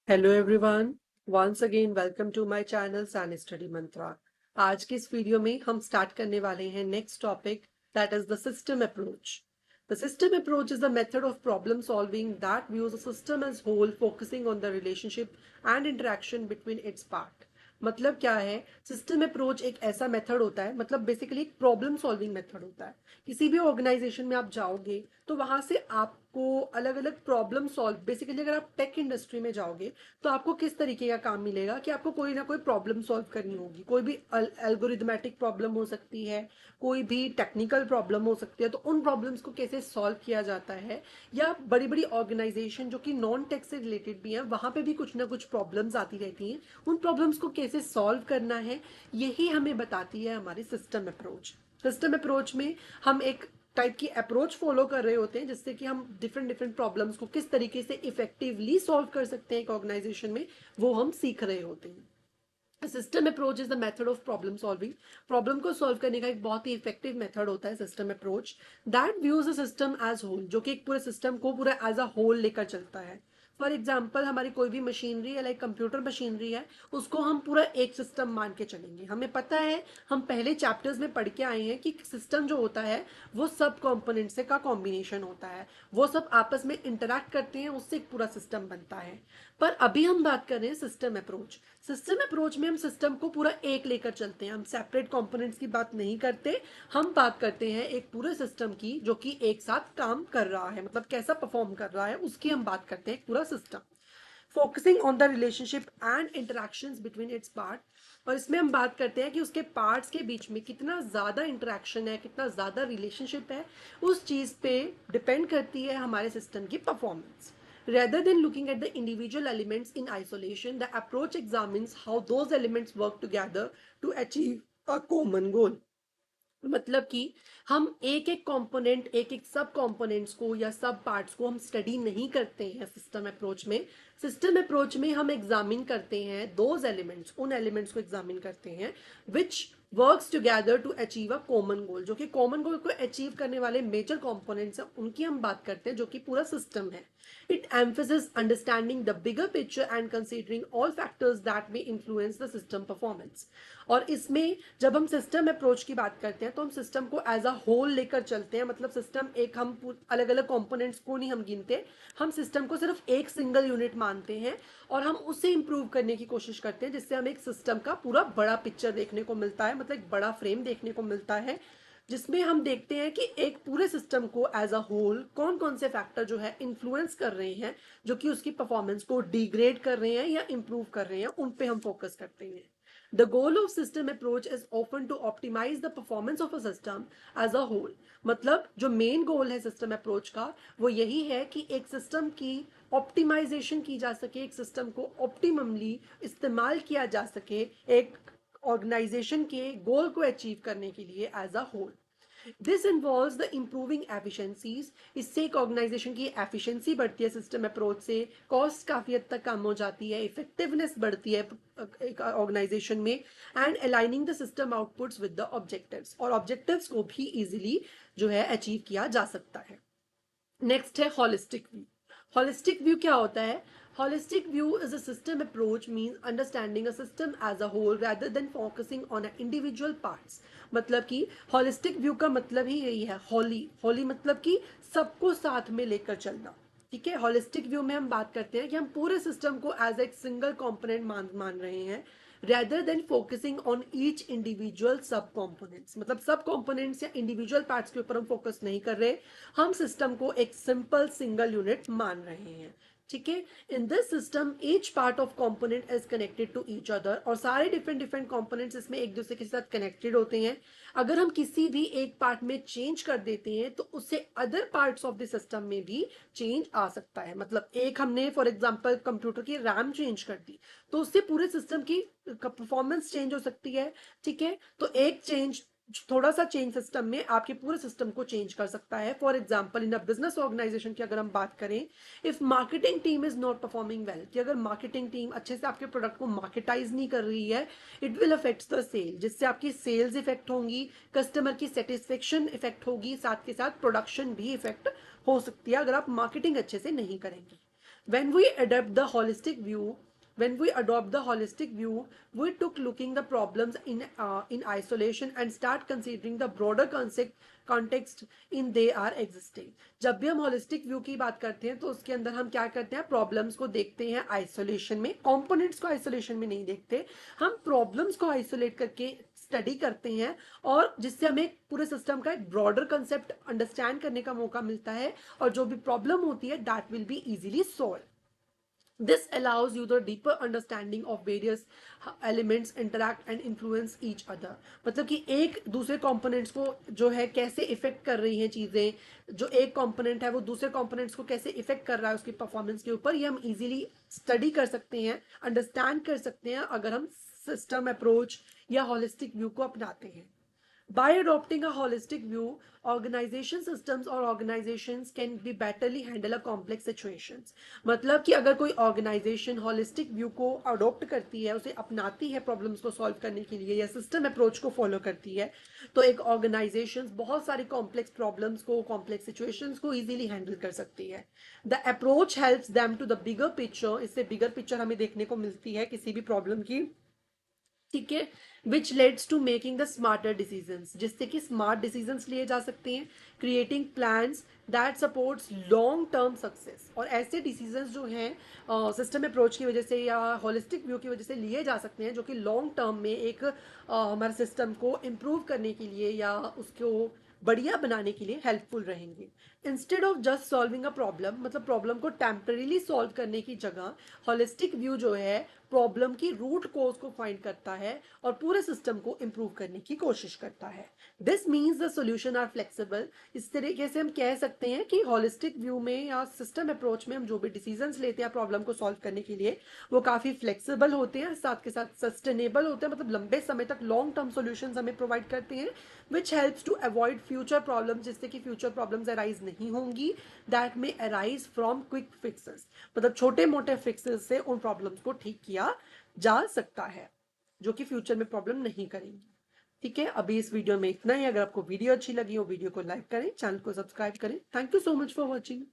Hello everyone, once again welcome to my channel San study Mantra. आज की इस वीडियो में हम स्टार्ट करने वाले हैं next topic, that is the system approach. The system approach is the method of problem solving that views a system as whole, focusing on the relationship and interaction between its part. मतलब क्या है? System approach एक ऐसा method होता है, मतलब basically एक problem solving method होता है। किसी भी ऑर्गेनाइजेशन में आप जाओगे तो वहां से आपको अलग अलग प्रॉब्लम सॉल्व, बेसिकली अगर आप टेक इंडस्ट्री में जाओगे तो आपको किस तरीके का काम मिलेगा कि आपको कोई ना कोई प्रॉब्लम सॉल्व करनी होगी। कोई भी एल्गोरिथमेटिक प्रॉब्लम हो सकती है, कोई भी टेक्निकल प्रॉब्लम हो सकती है, तो उन प्रॉब्लम्स को कैसे सॉल्व किया जाता है। या बड़ी बड़ी ऑर्गेनाइजेशन जो कि नॉन टेक से रिलेटेड भी है, वहां पे भी कुछ ना कुछ प्रॉब्लम्स आती रहती हैं। उन प्रॉब्लम्स को कैसे सॉल्व करना है, यही हमें बताती है हमारी सिस्टम अप्रोच। सिस्टम अप्रोच में हम एक टाइप की अप्रोच फॉलो कर रहे होते हैं, जिससे कि हम डिफरेंट डिफरेंट प्रॉब्लम्स को किस तरीके से इफेक्टिवली सॉल्व कर सकते हैं एक ऑर्गेनाइजेशन में, वो हम सीख रहे होते हैं। System approach is the method of problem solving. Problem को सॉल्व करने का एक बहुत ही इफेक्टिव मेथड होता है system approach, that views a system as whole, जो कि एक पूरे सिस्टम को पूरा एज अ होल लेकर चलता है। फॉर एग्जाम्पल, हमारी कोई भी मशीनरी है, लाइक कंप्यूटर मशीनरी है, उसको हम पूरा एक सिस्टम मान के चलेंगे। हमें पता है, हम पहले चैप्टर्स में पढ़ के आए हैं कि सिस्टम जो होता है वो सब कंपोनेंट से का कॉम्बिनेशन होता है, वो सब आपस में इंटरैक्ट करते हैं, उससे एक पूरा सिस्टम बनता है। पर अभी हम बात कर रहे हैं सिस्टम अप्रोच। सिस्टम अप्रोच में हम सिस्टम को पूरा एक लेकर चलते हैं, हम सेपरेट कंपोनेंट्स की बात नहीं करते। हम बात करते हैं एक पूरे सिस्टम की, जो कि एक साथ काम कर रहा है, मतलब कैसा परफॉर्म कर रहा है उसकी हम बात करते हैं, एक पूरा system focusing on the relationship and interactions between its part. और इसमें हम बात करते हैं कि उसके पार्ट्स के बीच में कितना ज़्यादा इंटरेक्शन है, कितना ज़्यादा रिलेशनशिप है, उस चीज़ पे डिपेंड करती है हमारे सिस्टम की performance. Rather than looking at the individual elements in isolation, the approach examines how those elements work together to achieve a common goal. मतलब कि हम एक एक कंपोनेंट, एक एक सब कंपोनेंट्स को या सब पार्ट्स को हम स्टडी नहीं करते हैं सिस्टम अप्रोच में। सिस्टम अप्रोच में हम एग्जामिन करते हैं दोज एलिमेंट्स, उन एलिमेंट्स को एग्जामिन करते हैं which works together to achieve a common goal. जो कि कॉमन गोल को अचीव करने वाले मेजर कंपोनेंट्स हैं, उनकी हम बात करते हैं, जो कि पूरा सिस्टम है। It emphasis understanding the bigger picture and considering all factors that may influence the system performance. और इसमें जब हम सिस्टम अप्रोच की बात करते हैं तो हम सिस्टम को एज अ होल लेकर चलते हैं, मतलब सिस्टम एक, हम अलग अलग कंपोनेंट्स को नहीं हम गिनते, हम सिस्टम को सिर्फ एक सिंगल यूनिट मानते हैं और हम उसे इंप्रूव करने की कोशिश करते हैं, जिससे हमें एक सिस्टम का पूरा बड़ा पिक्चर देखने को मिलता है, मतलब एक बड़ा फ्रेम देखने को मिलता है, जिसमें हम देखते हैं कि एक पूरे सिस्टम को एज अ होल कौन कौन से फैक्टर जो है इन्फ्लुएंस कर रहे हैं, जो कि उसकी परफॉर्मेंस को डिग्रेड कर रहे हैं या इंप्रूव कर रहे हैं, उन पे हम फोकस करते हैं। The goal of system approach is often to optimize the performance of a system as a whole. मतलब जो मेन गोल है सिस्टम अप्रोच का, वो यही है कि एक सिस्टम की ऑप्टिमाइजेशन की जा सके, एक सिस्टम को ऑप्टिममली इस्तेमाल किया जा सके एक ऑर्गेनाइजेशन के गोल को अचीव करने के लिए as a whole. This involves the improving efficiencies. इससे एक ऑर्गेनाइजेशन की एफिशिएंसी बढ़ती है, सिस्टम अप्रोच से कॉस्ट काफी हद तक कम हो जाती है, इफेक्टिवनेस बढ़ती है एक ऑर्गेनाइजेशन में, and aligning the system outputs with the objectives, और ऑब्जेक्टिव्स को भी इजीली जो है अचीव किया जा सकता है। नेक्स्ट है होलिस्टिक व्यू। होलिस्टिक व्यू क्या होता है? Holistic view is a system approach means understanding a system as a whole rather than focusing on individual parts. मतलब कि होलिस्टिक व्यू का मतलब ही यही है, होली, होली मतलब कि सबको साथ में लेकर चलना। ठीक है, होलिस्टिक व्यू में हम बात करते हैं कि हम पूरे सिस्टम को एज एक सिंगल कंपोनेंट मान रहे हैं, rather than focusing on each individual सब components। मतलब सब components या individual parts के ऊपर हम फोकस नहीं कर रहे, हम सिस्टम को एक सिंपल सिंगल यूनिट मान रहे हैं। ठीक है, in this system each part of component is connected to each other, और सारे डिफरेंट डिफरेंट कंपोनेंट्स इसमें एक दूसरे के साथ कनेक्टेड होते हैं। अगर हम किसी भी एक पार्ट में चेंज कर देते हैं तो उससे other parts of the system में भी चेंज आ सकता है। मतलब एक हमने फॉर एग्जांपल कंप्यूटर की रैम चेंज कर दी, तो उससे पूरे सिस्टम की परफॉर्मेंस चेंज हो सकती है। ठीक है, तो एक चेंज, थोड़ा सा चेंज सिस्टम में आपके पूरे सिस्टम को चेंज कर सकता है। For example, in a business organization की अगर हम बात करें, if marketing team is not performing well, कि अगर मार्केटिंग टीम अच्छे से आपके प्रोडक्ट को मार्केटाइज नहीं कर रही है, it will affect the sale, जिससे आपकी सेल्स इफेक्ट होंगी, कस्टमर की सेटिस्फेक्शन इफेक्ट होगी, साथ के साथ प्रोडक्शन भी इफेक्ट हो सकती है अगर आप मार्केटिंग अच्छे से नहीं करेंगे। when we adopt the holistic view when we adopt the holistic view, we took looking the problems in isolation and start considering the broader context in they are existing. जब भी हम holistic view की बात करते हैं तो उसके अंदर हम क्या करते हैं, problems को देखते हैं isolation में, components को isolation में नहीं देखते, हम problems को isolate करके स्टडी करते हैं, और जिससे हमें पूरे सिस्टम का एक ब्रॉडर कंसेप्ट अंडरस्टैंड करने का मौका मिलता है, और जो भी प्रॉब्लम होती है that will be easily solve. This allows you the deeper understanding of various elements interact and influence each other. मतलब कि एक दूसरे कंपोनेंट्स को जो है कैसे इफेक्ट कर रही हैं चीज़ें, जो एक कंपोनेंट है वो दूसरे कंपोनेंट्स को कैसे इफेक्ट कर रहा है उसकी परफॉर्मेंस के ऊपर, ये हम इजीली स्टडी कर सकते हैं, अंडरस्टैंड कर सकते हैं अगर हम सिस्टम अप्रोच या होलिस्टिक व्यू को अपनाते हैं. By adopting a holistic view, organization systems or organizations can be betterly handle a complex situations. मतलब कि अगर कोई ऑर्गेनाइजेशन होलिस्टिक व्यू को अडोप्ट करती है, उसे अपनाती है प्रॉब्लम्स को सॉल्व करने के लिए, या सिस्टम अप्रोच को फॉलो करती है, तो एक ऑर्गेनाइजेशन बहुत सारी कॉम्प्लेक्स प्रॉब्लम्स को, कॉम्प्लेक्स सिचुएशंस को इजीली हैंडल कर सकती है. The approach helps them to the bigger picture. इससे बिगर पिक्चर हमें देखने को मिलती है किसी भी प्रॉब्लम की, ठीक है, which leads to making the smarter decisions, जिससे कि स्मार्ट डिसीजंस लिए जा सकते हैं, creating plans that supports long term success. और ऐसे डिसीजंस जो हैं सिस्टम अप्रोच की वजह से या होलिस्टिक व्यू की वजह से लिए जा सकते हैं, जो कि लॉन्ग टर्म में एक हमारे सिस्टम को इम्प्रूव करने के लिए या उसको बढ़िया बनाने के लिए हेल्पफुल रहेंगे. Instead of just solving a problem, मतलब प्रॉब्लम को टेम्पररीली सॉल्व करने की जगह होलिस्टिक व्यू जो है प्रॉब्लम की रूट कोज को फाइंड करता है और पूरे सिस्टम को इंप्रूव करने की कोशिश करता है. This means the solution are flexible. इस तरीके से हम कह सकते हैं कि होलिस्टिक व्यू में या सिस्टम अप्रोच में हम जो भी डिसीजंस लेते हैं प्रॉब्लम को सॉल्व करने के लिए, वो काफ़ी फ्लेक्सिबल होते हैं, साथ के साथ सस्टेनेबल होते हैं, मतलब लंबे समय तक लॉन्ग टर्म सोल्यूशन हमें प्रोवाइड करते हैं, which helps to avoid future problem, जिससे कि फ्यूचर प्रॉब्लम्स अराइज नहीं होंगी, दैट में अराइज फ्रॉम क्विक फिक्सेस. मतलब छोटे मोटे फिक्सेस से उन प्रॉब्लम्स को ठीक किया जा सकता है, जो कि फ्यूचर में प्रॉब्लम नहीं करेंगी. ठीक है, अभी इस वीडियो में इतना ही. अगर आपको वीडियो अच्छी लगी हो, वीडियो को लाइक करें, चैनल को सब्सक्राइब करें. Thank you so much for watching.